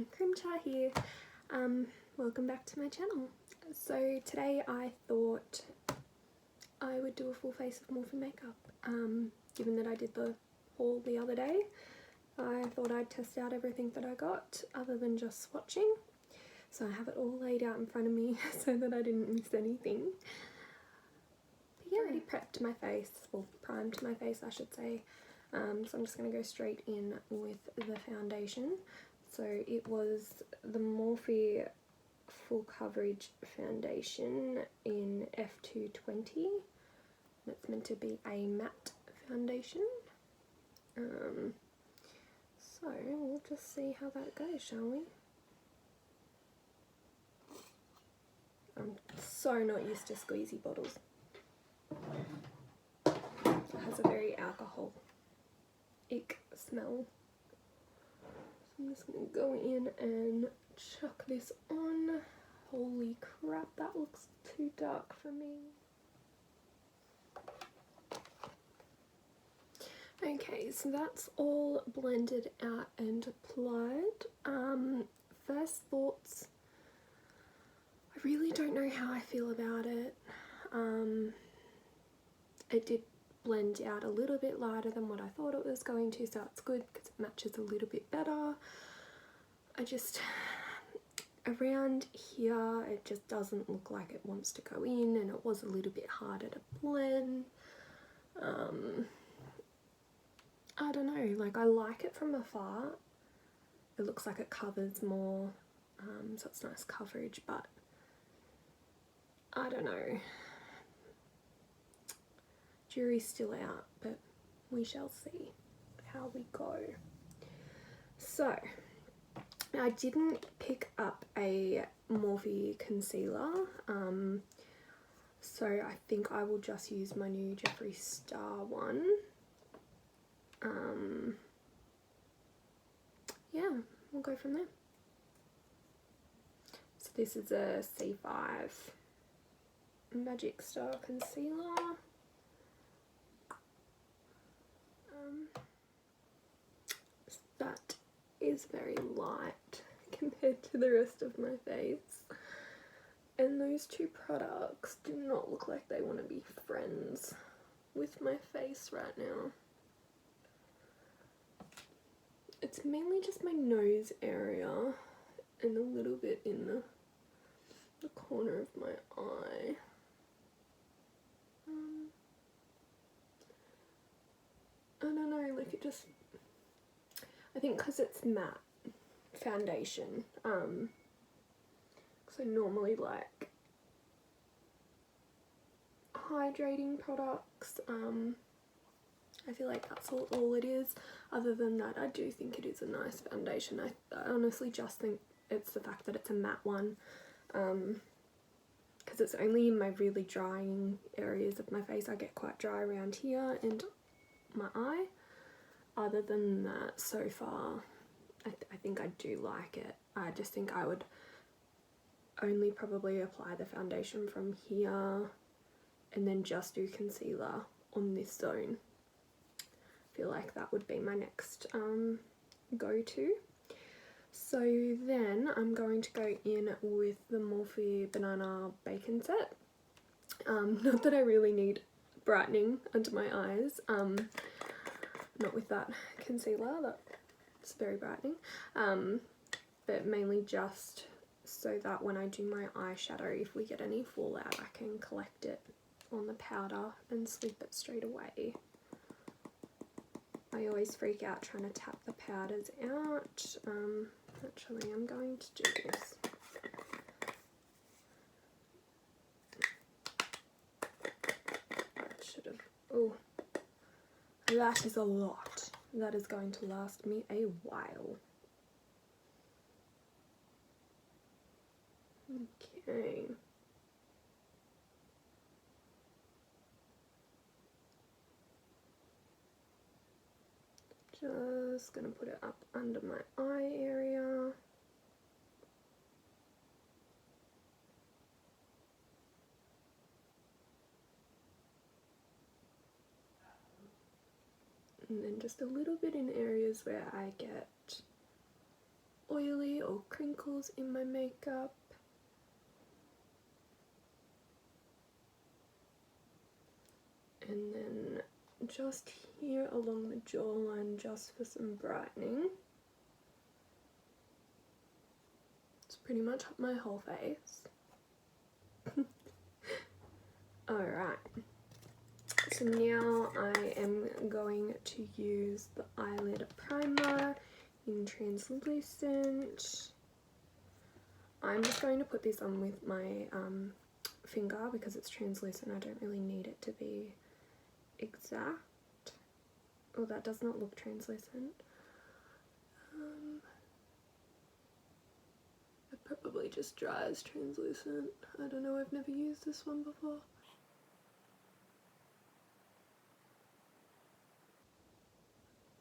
Crimchar here. Welcome back to my channel. So today I thought I would do a full face of Morphe makeup. Given that I did the haul the other day, I thought I'd test out everything that I got other than just swatching. So I have it all laid out in front of me so that I didn't miss anything. But yeah, I already prepped my face, well primed my face I should say. So I'm just going to go straight in with the foundation. So it was the Morphe Full Coverage Foundation in F220. It's meant to be a matte foundation. So we'll just see how that goes, shall we? I'm so not used to squeezy bottles. It has a very alcoholic smell. I'm just going to go in and chuck this on. Holy crap, that looks too dark for me. Okay, so that's all blended out and applied. First thoughts, I really don't know how I feel about it. It did blend out a little bit lighter than what I thought it was going to, so it's good because it matches a little bit better. I just, around here it just doesn't look like it wants to go in, and it was a little bit harder to blend. I don't know, like I like it from afar. It looks like it covers more, so it's nice coverage, but I don't know. Jury's still out, but we shall see how we go. So I didn't pick up a Morphe concealer, so I think I will just use my new Jeffree Star one. Yeah, we'll go from there. So this is a C5 Magic Star concealer. That is very light compared to the rest of my face, and those two products do not look like they want to be friends with my face right now. It's mainly just my nose area and a little bit in the corner of my eye. I don't know, like it just, I think because it's matte foundation, because I normally like hydrating products, I feel like that's all it is. Other than that, I do think it is a nice foundation. I honestly just think it's the fact that it's a matte one, because it's only in my really drying areas of my face. I get quite dry around here and my eye. Other than that, so far, I think I do like it. I just think I would only probably apply the foundation from here and then just do concealer on this zone. I feel like that would be my next go-to. So then I'm going to go in with the Morphe Banana Bacon set. Not that I really need brightening under my eyes, not with that concealer, that's very brightening, but mainly just so that when I do my eyeshadow, if we get any fallout, I can collect it on the powder and sweep it straight away. I always freak out trying to tap the powders out. Actually, I'm going to do this. Should have. Oh, that is a lot. That is going to last me a while. Okay. Just gonna put it up under my eye area. And then just a little bit in areas where I get oily or crinkles in my makeup. And then just here along the jawline, just for some brightening. It's pretty much my whole face. Alright, so now I am going to use the eyelid primer in translucent. I'm just going to put this on with my finger because it's translucent. I don't really need it to be exact. Oh, that does not look translucent. It probably just dries translucent. I don't know, I've never used this one before.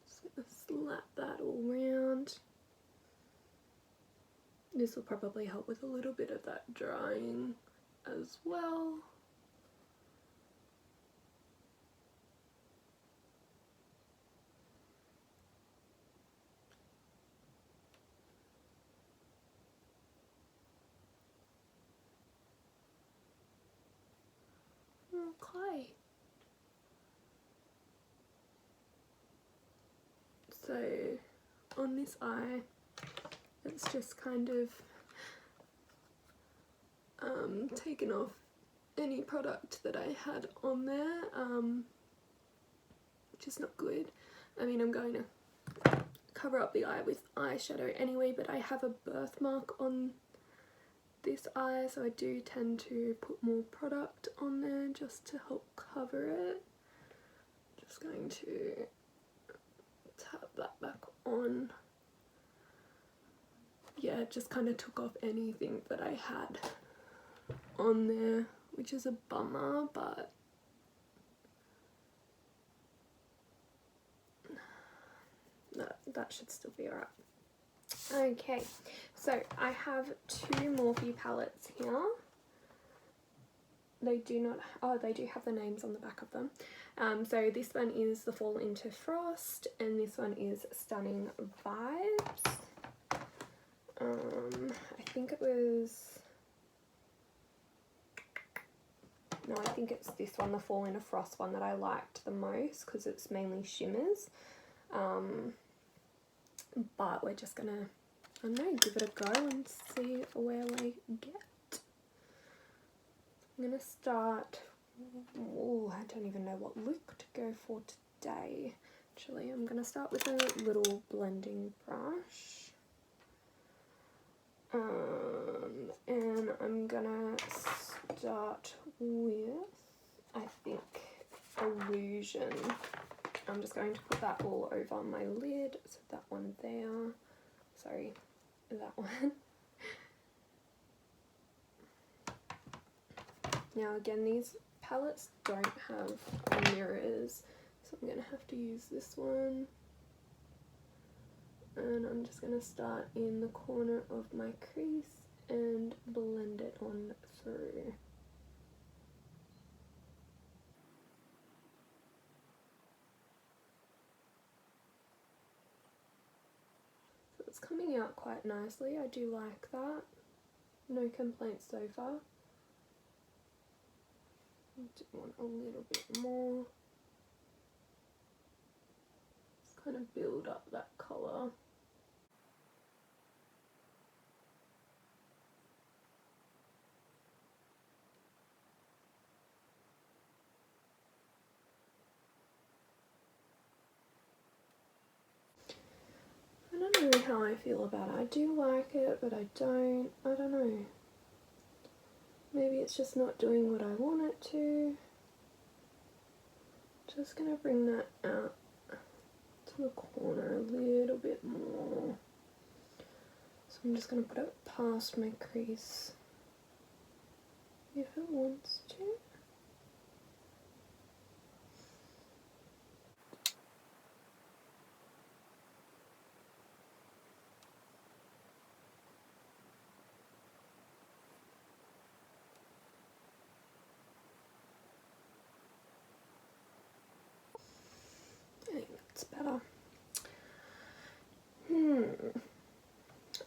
Just gonna slap that all around. This will probably help with a little bit of that drying as well. Okay. So on this eye, it's just kind of taken off any product that I had on there, which is not good. I mean, I'm going to cover up the eye with eyeshadow anyway, but I have a birthmark on this eye, so I do tend to put more product on there just to help cover it. Just going to tap that back on. Yeah, it just kind of took off anything that I had on there, which is a bummer, but that should still be alright. Okay, so I have two Morphe palettes here. They do not, oh, they do have the names on the back of them. So this one is the Fall into Frost, and this one is Stunning Vibes. I think it was, no, I think it's this one, the Fall into Frost one, that I liked the most because it's mainly shimmers. But we're just gonna, I don't know, give it a go and see where we get. I'm gonna start, oh, I don't even know what look to go for today. Actually, I'm gonna start with a little blending brush. And I'm gonna start with, I think, Illusion. I'm just going to put that all over my lid. So that one there, sorry, that one. Now again, these palettes don't have mirrors, so I'm going to have to use this one. And I'm just going to start in the corner of my crease and blend it on through. So it's coming out quite nicely. I do like that. No complaints so far. I do want a little bit more. Just kind of build up that colour. I don't know how I feel about it. I do like it, but I don't know. Maybe it's just not doing what I want it to. Just gonna bring that out to the corner a little bit more. So I'm just gonna put it past my crease if it wants to. I think that's better.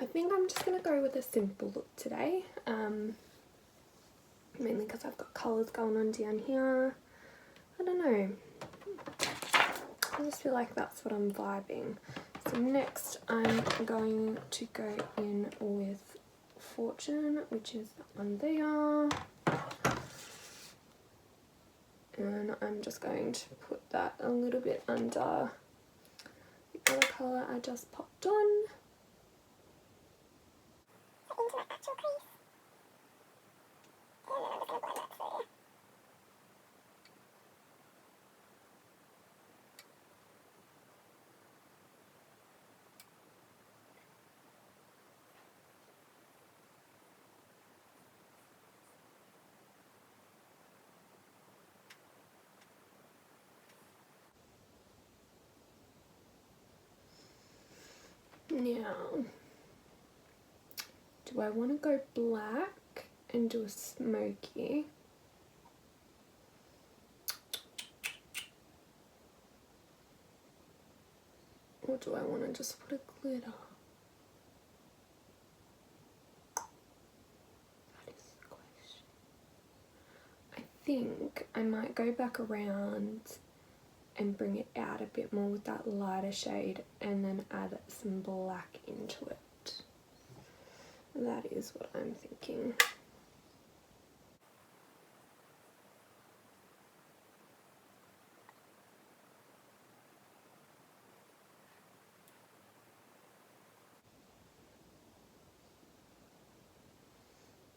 I think I'm just going to go with a simple look today, mainly because I've got colours going on down here. I don't know, I just feel like that's what I'm vibing. So next I'm going to go in with Fortune, which is that one there. And I'm just going to put that a little bit under the other colour I just popped on. Into that actual crease. And then I'm just going to blend that through. Now, do I want to go black and do a smoky? Or do I want to just put a glitter? That is the question. I think I might go back around and bring it out a bit more with that lighter shade and then add some black into it. That is what I'm thinking.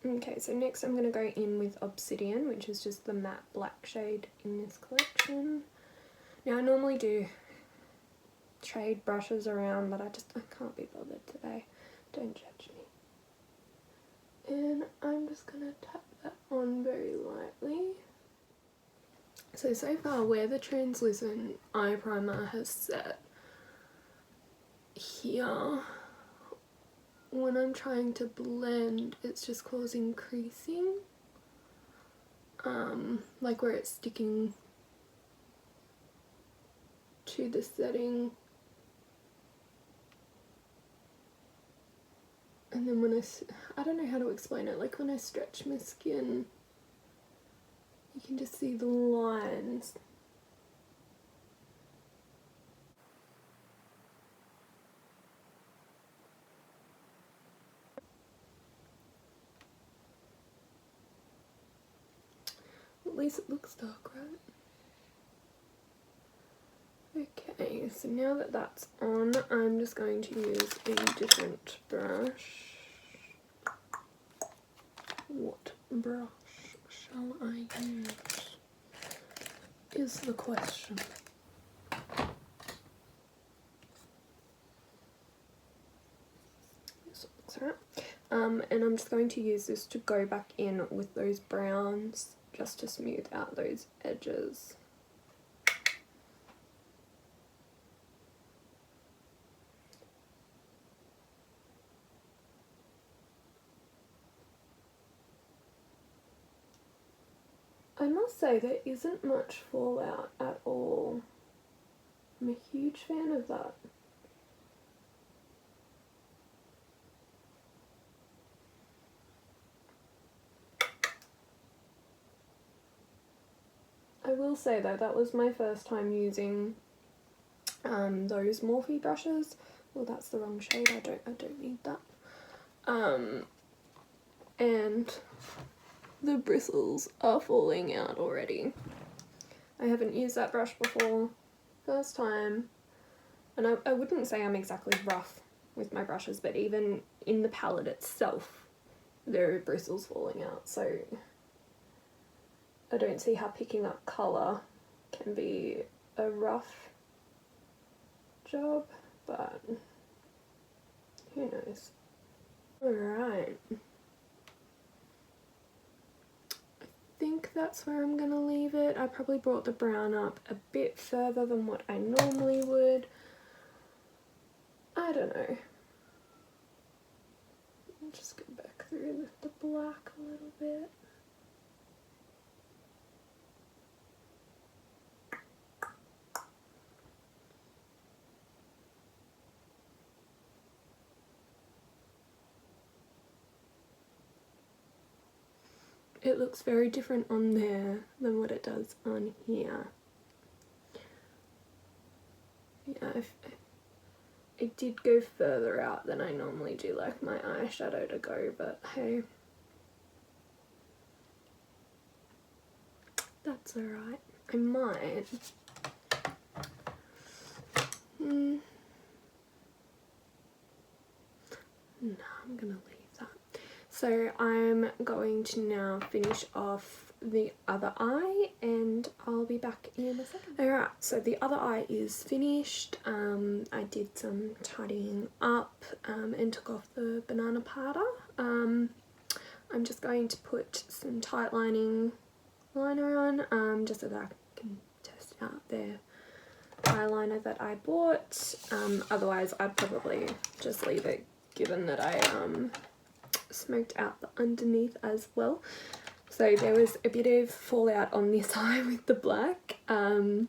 Okay, so next I'm going to go in with Obsidian, which is just the matte black shade in this collection. Now I normally do trade brushes around, but I can't be bothered today. Don't judge me. And I'm just going to tap that on very lightly. So far where the translucent eye primer has set here, when I'm trying to blend, it's just causing creasing, like where it's sticking to the setting, and then when I don't know how to explain it, like when I stretch my skin, you can just see the lines. At least it looks dark, right? Okay, so now that that's on, I'm just going to use a different brush. What brush shall I use is the question. This looks alright. And I'm just going to use this to go back in with those browns just to smooth out those edges. I must say there isn't much fallout at all. I'm a huge fan of that. I will say though, that was my first time using those Morphe brushes. Well, that's the wrong shade, I don't need that. And the bristles are falling out already. I haven't used that brush before, first time, and I wouldn't say I'm exactly rough with my brushes, but even in the palette itself there are bristles falling out, so I don't see how picking up colour can be a rough job, but who knows. Alright. I think that's where I'm gonna leave it. I probably brought the brown up a bit further than what I normally would. I don't know. I'll just go back through with the black a little bit. it looks very different on there than what it does on here. Yeah, it did go further out than I normally do like my eyeshadow to go, but hey, that's alright. I might. No, I'm gonna leave that. So I'm going to now finish off the other eye and I'll be back in a second. Alright, so the other eye is finished. I did some tidying up and took off the banana powder. I'm just going to put some tight lining liner on just so that I can test out their eyeliner that I bought. Otherwise I'd probably just leave it, given that I smoked out the underneath as well. So there was a bit of fallout on this eye with the black, and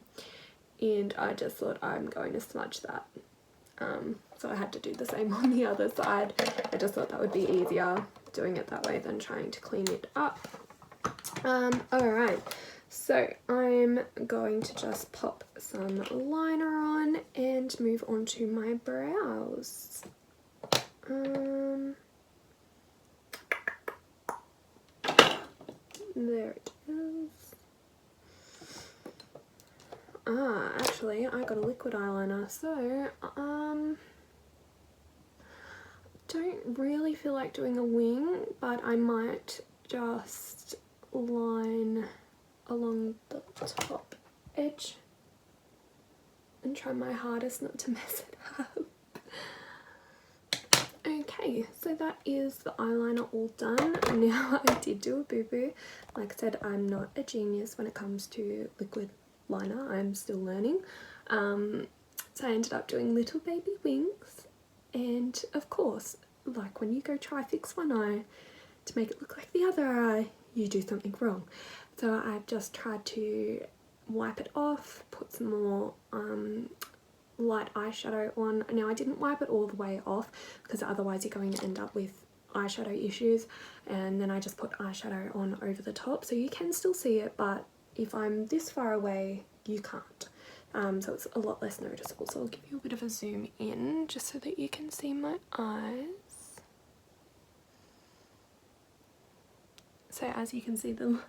I just thought I'm going to smudge that. So I had to do the same on the other side. I just thought that would be easier doing it that way than trying to clean it up. Alright, so I'm going to just pop some liner on and move on to my brows. There it is. Actually, I got a liquid eyeliner, so don't really feel like doing a wing, but I might just line along the top edge and try my hardest not to mess it up. Okay, so that is the eyeliner all done. Now I did do a boo-boo. Like I said, I'm not a genius when it comes to liquid liner. I'm still learning. So I ended up doing little baby wings, and of course, like when you go try fix one eye to make it look like the other eye, you do something wrong. So I've just tried to wipe it off, put some more light eyeshadow on. Now I didn't wipe it all the way off because otherwise you're going to end up with eyeshadow issues, and then I just put eyeshadow on over the top, so you can still see it, but if I'm this far away you can't. So it's a lot less noticeable. So I'll give you a bit of a zoom in just so that you can see my eyes. So as you can see, the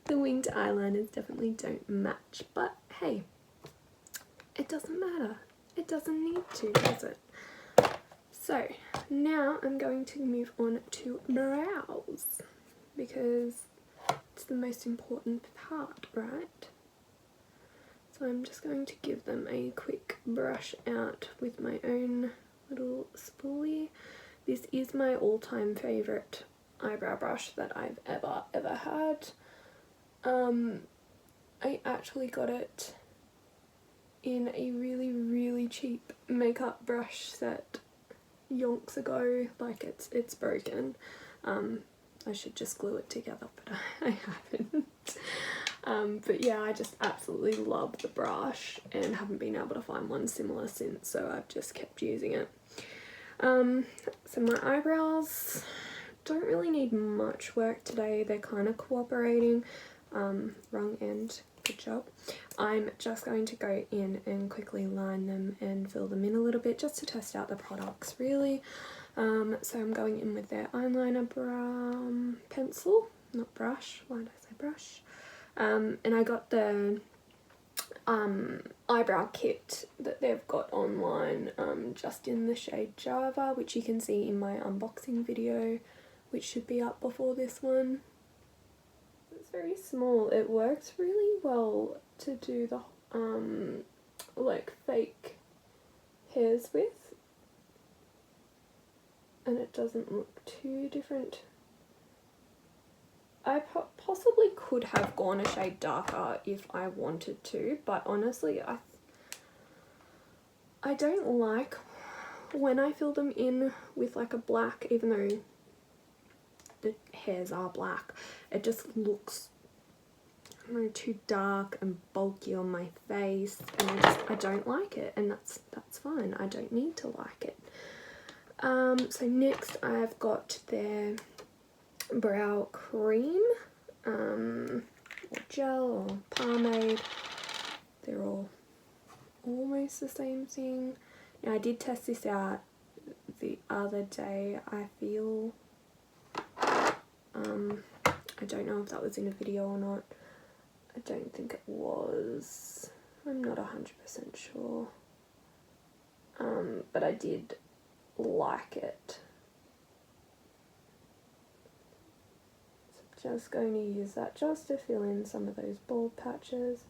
winged eyeliners definitely don't match, but hey, it doesn't matter. It doesn't need to, does it? So now I'm going to move on to brows, because it's the most important part, right? So I'm just going to give them a quick brush out with my own little spoolie. This is my all-time favourite eyebrow brush that I've ever had. I actually got it in a really cheap makeup brush set yonks ago. Like it's broken. I should just glue it together, but I haven't. But yeah, I just absolutely love the brush and haven't been able to find one similar since, so I've just kept using it. So my eyebrows don't really need much work today. They're kind of cooperating. Wrong end, good job. I'm just going to go in and quickly line them and fill them in a little bit just to test out the products, really. So I'm going in with their eyeliner pencil, not brush. Why did I say brush? And I got the eyebrow kit that they've got online, just in the shade Java, which you can see in my unboxing video, which should be up before this one. It's very small. It works really well to do the like fake hairs with, and it doesn't look too different. I possibly could have gone a shade darker if I wanted to, but honestly I don't like when I fill them in with like a black, even though the hairs are black. It just looks, I don't know, too dark and bulky on my face, and I don't like it, and that's fine. I don't need to like it. So next I've got their brow cream. or gel or pomade. They're all almost the same thing. Now I did test this out the other day. I feel I don't know if that was in a video or not. I don't think it was. I'm not 100% sure. But I did like it. So just going to use that just to fill in some of those bald patches.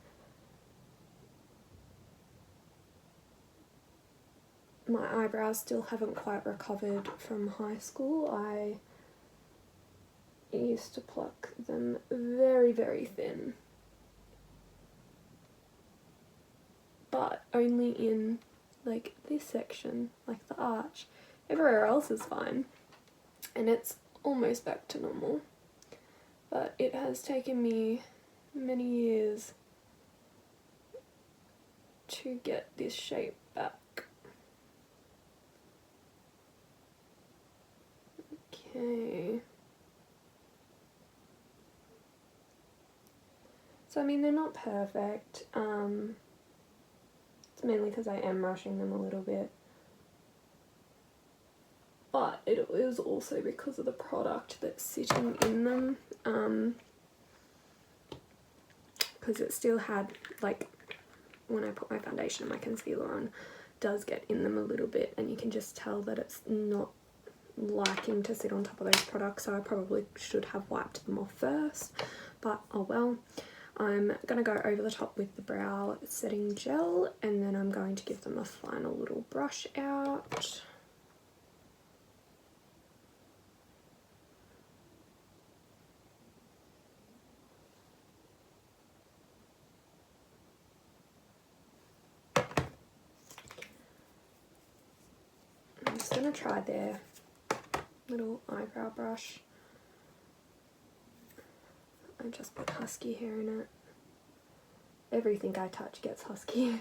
My eyebrows still haven't quite recovered from high school. I used to pluck them very, very thin. But only in like this section, like the arch. Everywhere else is fine. And it's almost back to normal. But it has taken me many years to get this shape back. Okay. So I mean, they're not perfect. It's mainly because I am rushing them a little bit. But it is also because of the product that's sitting in them. Because it still had, like, when I put my foundation and my concealer on, does get in them a little bit, and you can just tell that it's not liking to sit on top of those products, so I probably should have wiped them off first, but oh well. I'm going to go over the top with the brow setting gel, and then I'm going to give them a final little brush out. I'm just going to try their little eyebrow brush. I just put husky hair in it. Everything I touch gets husky.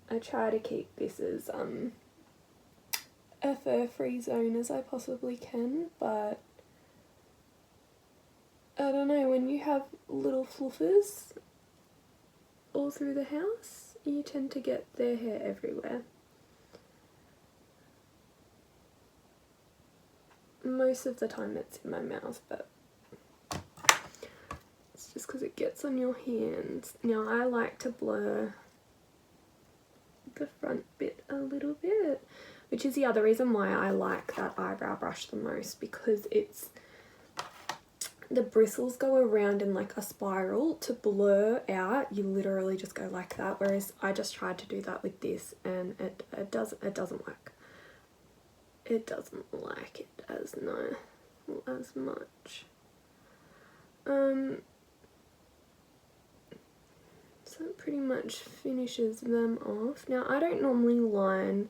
I try to keep this as a fur-free zone as I possibly can, but I don't know, when you have little fluffers all through the house, you tend to get their hair everywhere. Most of the time it's in my mouth, but it's just because it gets on your hands. Now I like to blur the front bit a little bit, which is the other reason why I like that eyebrow brush the most, because it's, the bristles go around in like a spiral. To blur out, you literally just go like that, whereas I just tried to do that with this and it doesn't work. It doesn't like it as much. So it pretty much finishes them off. Now I don't normally line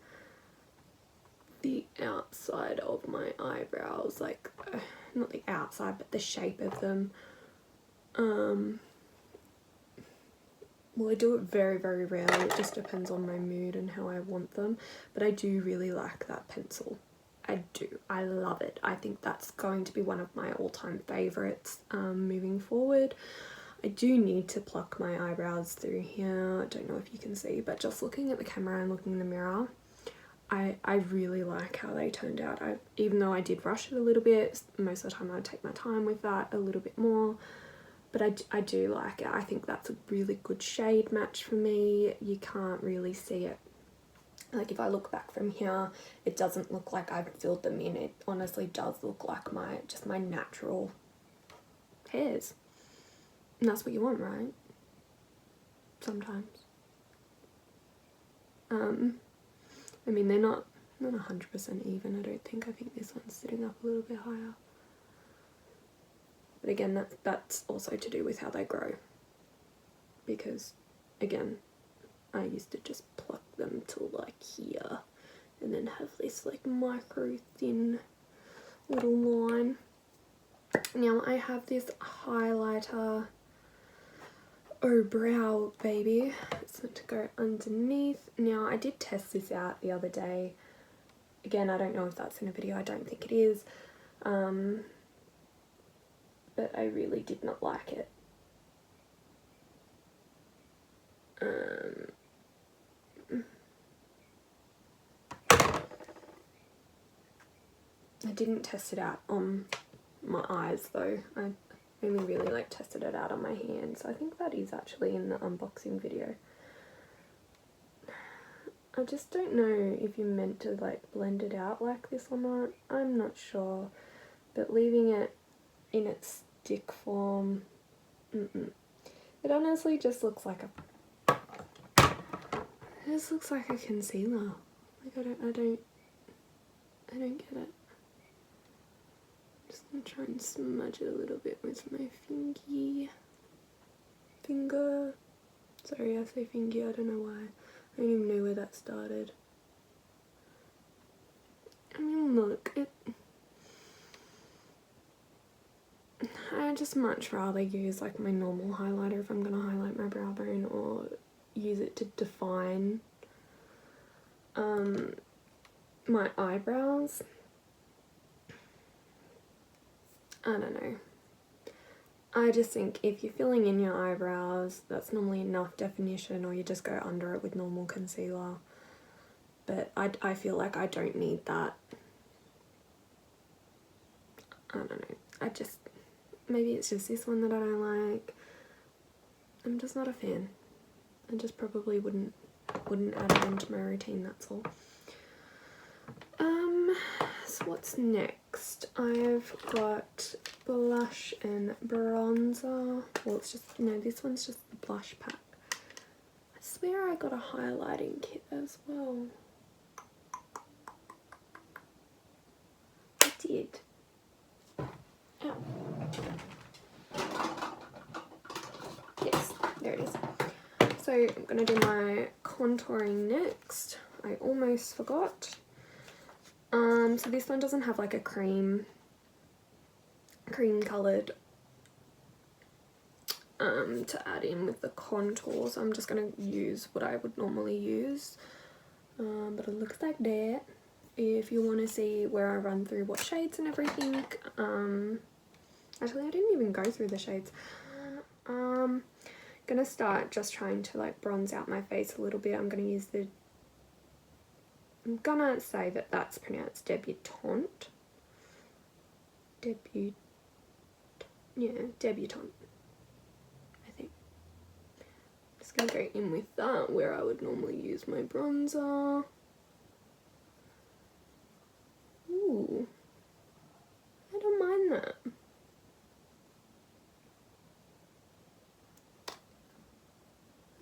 the outside of my eyebrows, like not the outside but the shape of them. Well, I do it very, very rarely. It just depends on my mood and how I want them. But I do really like that pencil. I do. I love it. I think that's going to be one of my all-time favourites moving forward. I do need to pluck my eyebrows through here. I don't know if you can see, but just looking at the camera and looking in the mirror, I really like how they turned out. Even though I did rush it a little bit, most of the time I take my time with that a little bit more. But I do like it. I think that's a really good shade match for me. You can't really see it. Like if I look back from here, it doesn't look like I've filled them in. It honestly does look like just my natural hairs. And that's what you want, right? Sometimes. I mean, they're not 100% even, I don't think. I think this one's sitting up a little bit higher. But again, that's also to do with how they grow. Because, again, I used to just pluck them to like here and then have this like micro thin little line. Now I have this highlighter. Oh, brow baby. It's meant to go underneath. Now I did test this out the other day. Again, I don't know if that's in a video. I don't think it is. but I really did not like it. I didn't test it out on my eyes though. I only really like tested it out on my hands. I think that is actually in the unboxing video. I just don't know if you're meant to like blend it out like this or not. I'm not sure, but leaving it in its stick form, it honestly just looks like a. It just looks like a concealer. Like I don't get it. Just gonna try and smudge it a little bit with my finger. Sorry, I say fingy, I don't know why. I don't even know where that started. I mean, look, I just much rather use like my normal highlighter if I'm gonna highlight my brow bone, or use it to define my eyebrows. I don't know. I just think if you're filling in your eyebrows, that's normally enough definition, or you just go under it with normal concealer. But I feel like I don't need that. I don't know. Maybe it's just this one that I don't like. I'm just not a fan. I just probably wouldn't add it into my routine, that's all. So what's next? I've got blush and bronzer. Well, it's just, no, this one's just the blush pack. I swear I got a highlighting kit as well. I did. Ow. Yes, there it is. So I'm going to do my contouring next. I almost forgot. So this one doesn't have like a cream coloured to add in with the contour, so I'm just going to use what I would normally use. But it looks like that. If you want to see where I run through what shades and everything, actually I didn't even go through the shades. Gonna start just trying to like bronze out my face a little bit. I'm gonna use the, I'm gonna say that that's pronounced debutante. Debutante, I think. Just gonna go in with that where I would normally use my bronzer. Ooh, I don't mind that.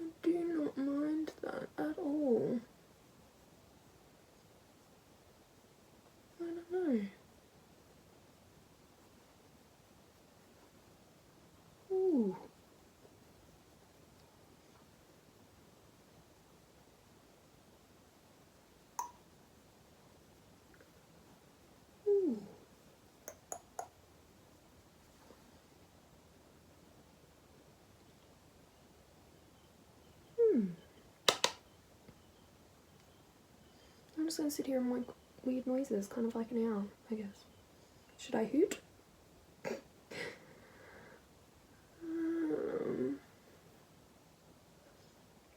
I do not mind that at all. I don't know. Ooh. Ooh. I'm just gonna sit here and make weird noises, kind of like an owl, I guess. Should I hoot?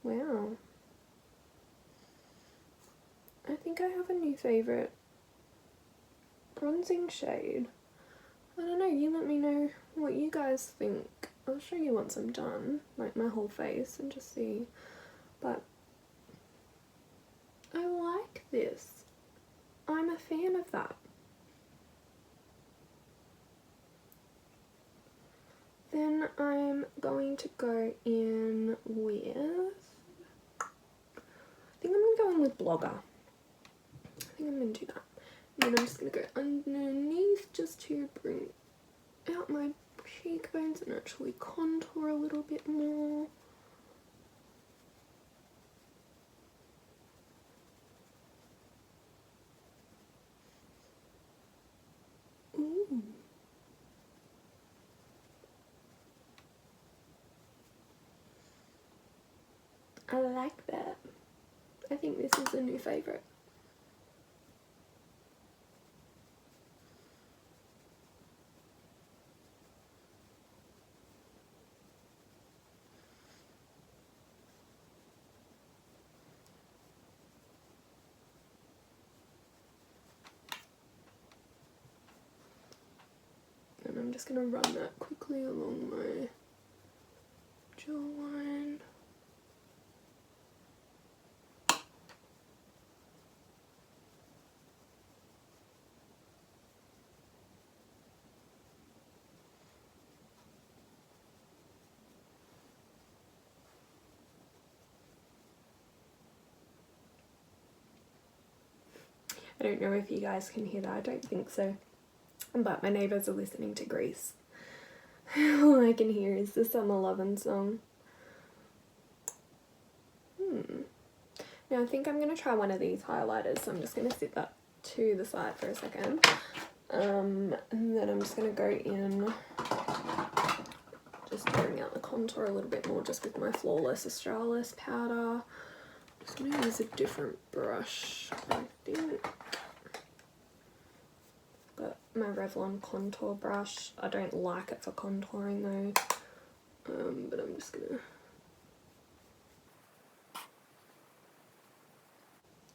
Wow. I think I have a new favourite bronzing shade. I don't know, you let me know what you guys think. I'll show you once I'm done, like my whole face, and just see. But I like this. I'm a fan of that. Then I'm going to go in with, I think I'm going to go in with Blogger. I think I'm going to do that. And then I'm just going to go underneath just to bring out my cheekbones and actually contour a little bit more. Ooh. I like that. I think this is a new favourite. I'm just going to run that quickly along my jawline. I don't know if you guys can hear that, I don't think so, but my neighbours are listening to Grease. All I can hear is the Summer Lovin' song. Now I think I'm going to try one of these highlighters, so I'm just going to sit that to the side for a second. And then I'm just going to go in, just to bring out the contour a little bit more just with my Flawless Australis powder. I'm just going to use a different brush, I think. Got my Revlon contour brush. I don't like it for contouring though, but I'm just going to...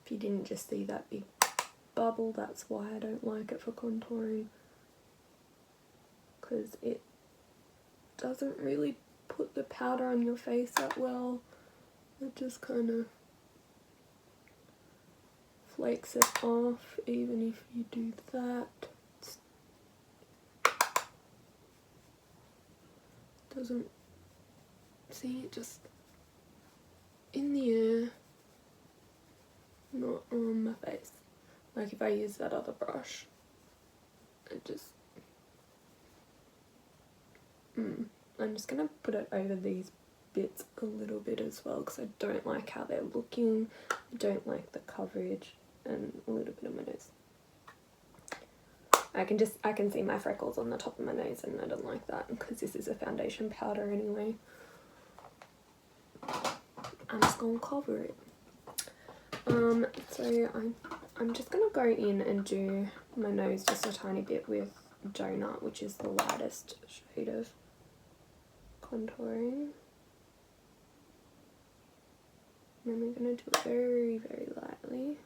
If you didn't just see that big bubble, that's why I don't like it for contouring, because it doesn't really put the powder on your face that well. It just kind of flakes it off even if you do that. Doesn't, see, it just in the air, not on my face. Like if I use that other brush, it just, I'm just going to put it over these bits a little bit as well, because I don't like how they're looking, I don't like the coverage, and a little bit of my nose. I can see my freckles on the top of my nose, and I don't like that because this is a foundation powder anyway. I'm just going to cover it. So I'm just going to go in and do my nose just a tiny bit with Donut, which is the lightest shade of contouring. And then we're going to do it very, very lightly.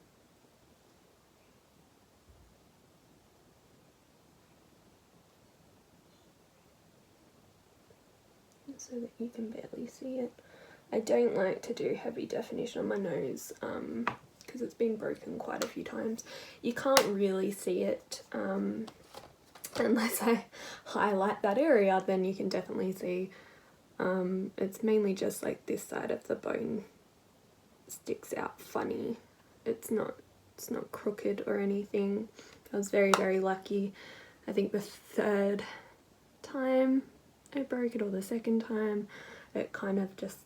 So that you can barely see it. I don't like to do heavy definition on my nose because it's been broken quite a few times. You can't really see it unless I highlight that area, then you can definitely see. It's mainly just like this side of the bone sticks out funny. It's not crooked or anything. I was very, very lucky. I think the third time I broke it, or the second time, it kind of just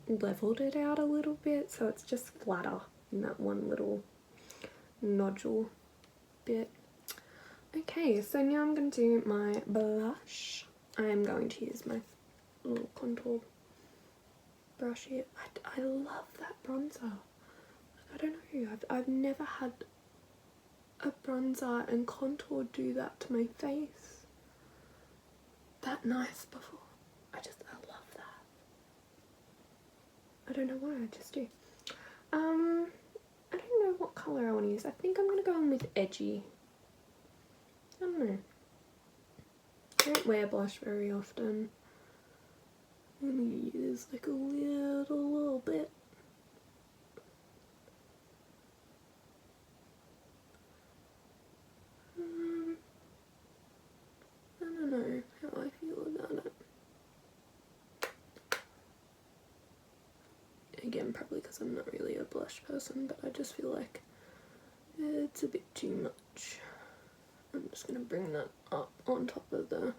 leveled it out a little bit, so it's just flatter in that one little nodule bit. Okay, so now I'm going to do my blush. I am going to use my little contour brush here. I love that bronzer. I don't know, I've never had a bronzer and contour do that to my face that nice before. I love that. I don't know why, I just do. I don't know what colour I want to use. I think I'm going to go in with Edgy. I don't know. I don't wear blush very often. I'm going to use like a little bit. I don't know how I feel about it. Again, probably because I'm not really a blush person, but I just feel like it's a bit too much. I'm just going to bring that up on top of the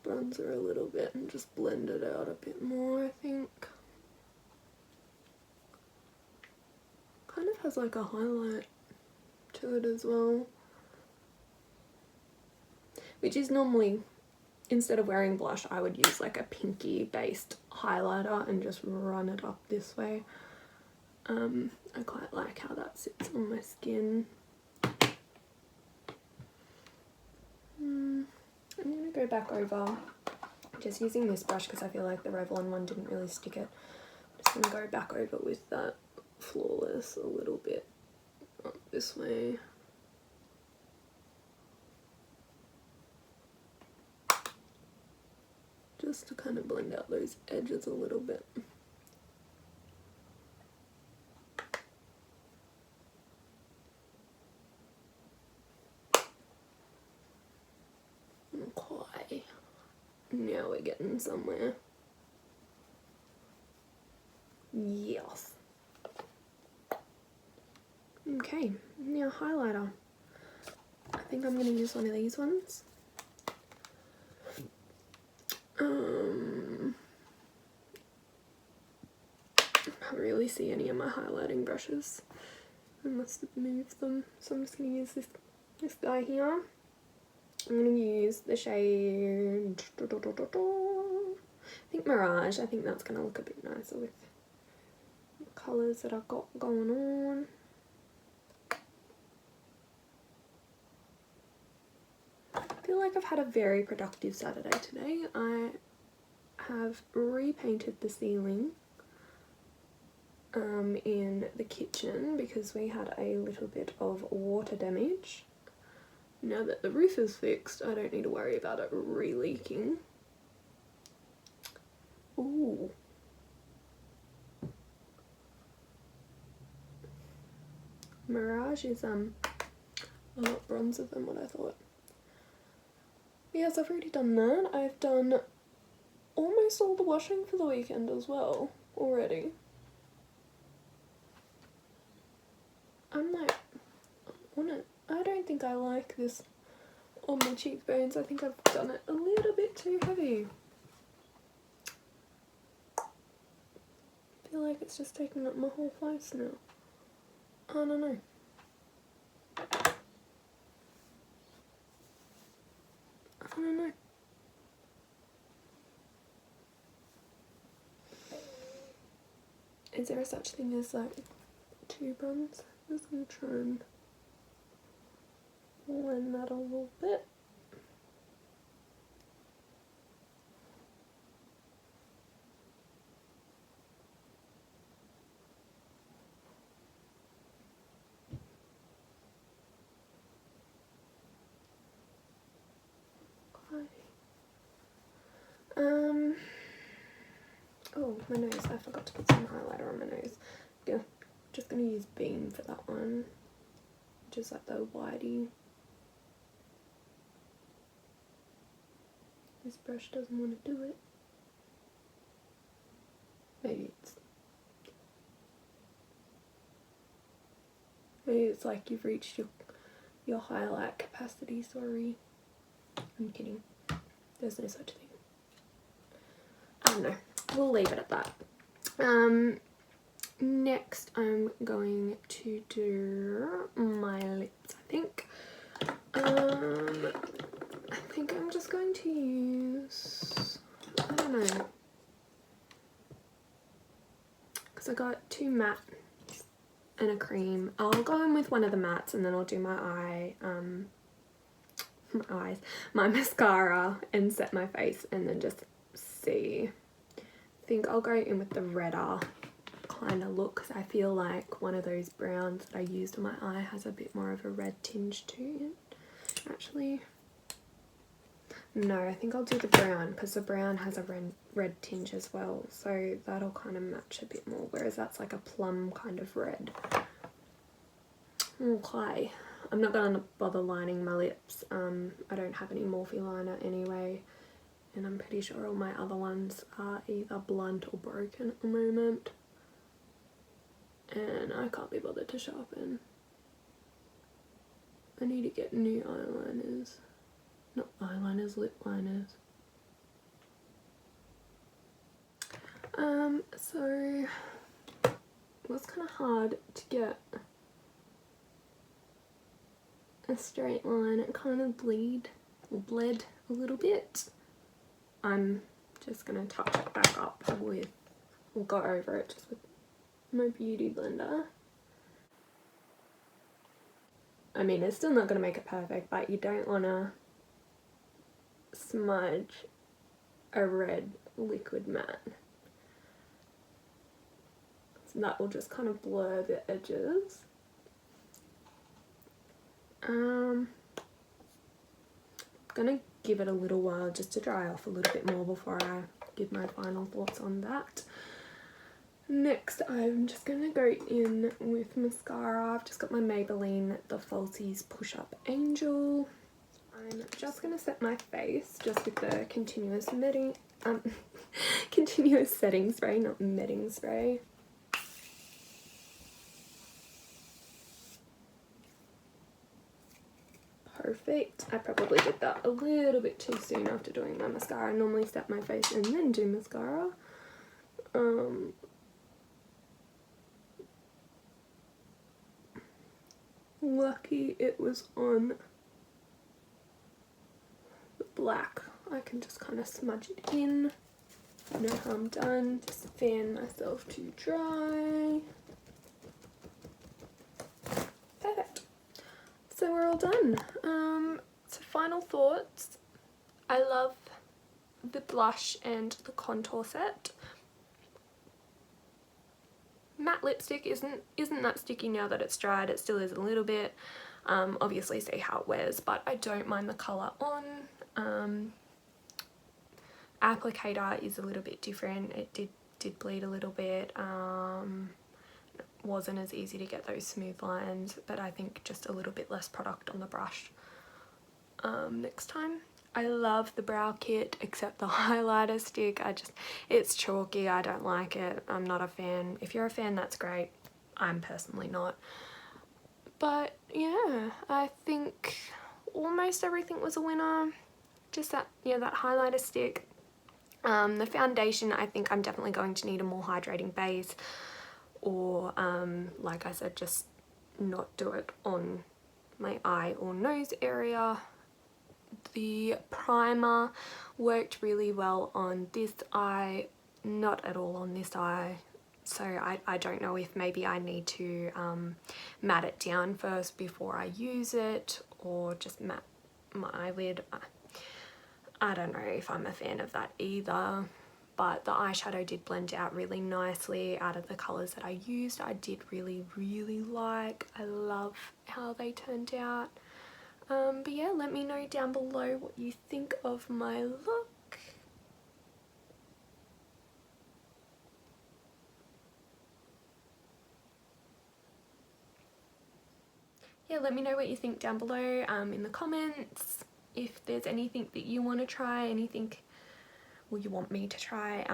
bronzer a little bit and just blend it out a bit more, I think. Kind of has like a highlight to it as well. Which is normally, instead of wearing blush, I would use like a pinky based highlighter and just run it up this way. I quite like how that sits on my skin. I'm going to go back over just using this brush because I feel like the Revlon one didn't really stick it. I'm just going to go back over with that Flawless a little bit up this way. just to kind of blend out those edges a little bit. Okay, now we're getting somewhere. Yes. Okay, now highlighter. I think I'm going to use one of these ones. I can't really see any of my highlighting brushes. I must have moved them. So I'm just going to use this guy here. I'm going to use the shade, I think Mirage. I think that's going to look a bit nicer with the colours that I've got going on. I feel like I've had a very productive Saturday today. I have repainted the ceiling in the kitchen because we had a little bit of water damage. Now that the roof is fixed, I don't need to worry about it re-leaking. Ooh. Mirage is a lot bronzer than what I thought. Yes, I've already done that. I've done almost all the washing for the weekend as well already. I'm like on it. I don't think I like this on my cheekbones. I think I've done it a little bit too heavy. I feel like it's just taking up my whole face now. I don't know. I don't know. Is there a such thing as like two buns? I'm just going to try and blend that a little bit. Oh, my nose. I forgot to put some highlighter on my nose. Yeah, just going to use Beam for that one. Just like the whitey. This brush doesn't want to do it. Maybe it's like you've reached your highlight capacity, sorry. I'm kidding. There's no such thing. I don't know. We'll leave it at that. Next I'm going to do my lips, I think. I think I'm just going to use, I don't know, because I got two matte and a cream. I'll go in with one of the mattes and then I'll do my my mascara and set my face and then just see. I think I'll go in with the redder kind of look because I feel like one of those browns that I used on my eye has a bit more of a red tinge to it. Actually, no, I think I'll do the brown because the brown has a red tinge as well, so that'll kind of match a bit more, whereas that's like a plum kind of red. Okay, I'm not going to bother lining my lips. I don't have any Morphe liner anyway, and I'm pretty sure all my other ones are either blunt or broken at the moment, and I can't be bothered to sharpen. I need to get new eyeliners. Not eyeliners, lip liners. So it was kind of hard to get a straight line. It kind of bled a little bit. I'm just gonna touch it back up with, we'll go over it just with my beauty blender. I mean, it's still not gonna make it perfect, but you don't wanna smudge a red liquid matte. So that will just kind of blur the edges. gonna give it a little while just to dry off a little bit more before I give my final thoughts on that. Next, I'm just gonna go in with mascara. I've just got my Maybelline The Falsies Push Up Angel. I'm just gonna set my face just with the continuous continuous setting spray, not metting spray. Perfect. I probably did that a little bit too soon after doing my mascara. I normally set my face and then do mascara. Lucky it was on the black. I can just kind of smudge it in. Know how I'm done. Just fan myself to dry. Perfect. So we're all done. So final thoughts. I love the blush and the contour set. Matte lipstick isn't that sticky now that it's dried. It still is a little bit. Obviously see how it wears, but I don't mind the colour on. Applicator is a little bit different. It did bleed a little bit. Wasn't as easy to get those smooth lines, but I think just a little bit less product on the brush next time. I love the brow kit except the highlighter stick. It's chalky. I don't like it. I'm not a fan. If you're a fan, that's great. I'm personally not. But yeah, I think almost everything was a winner. Just that highlighter stick. The foundation, I think I'm definitely going to need a more hydrating base, or like I said, just not do it on my eye or nose area. The primer worked really well on this eye, not at all on this eye. So I don't know if maybe I need to matte it down first before I use it, or just matte my eyelid. I don't know if I'm a fan of that either, but the eyeshadow did blend out really nicely out of the colours that I used. I did really like. I love how they turned out. But yeah, let me know down below what you think of my look. Yeah, let me know what you think down below in the comments. If there's anything that you want to try, anything you want me to try,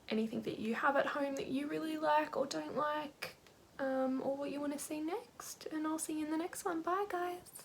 anything that you have at home that you really like or don't like, or what you want to see next. And I'll see you in the next one. Bye guys.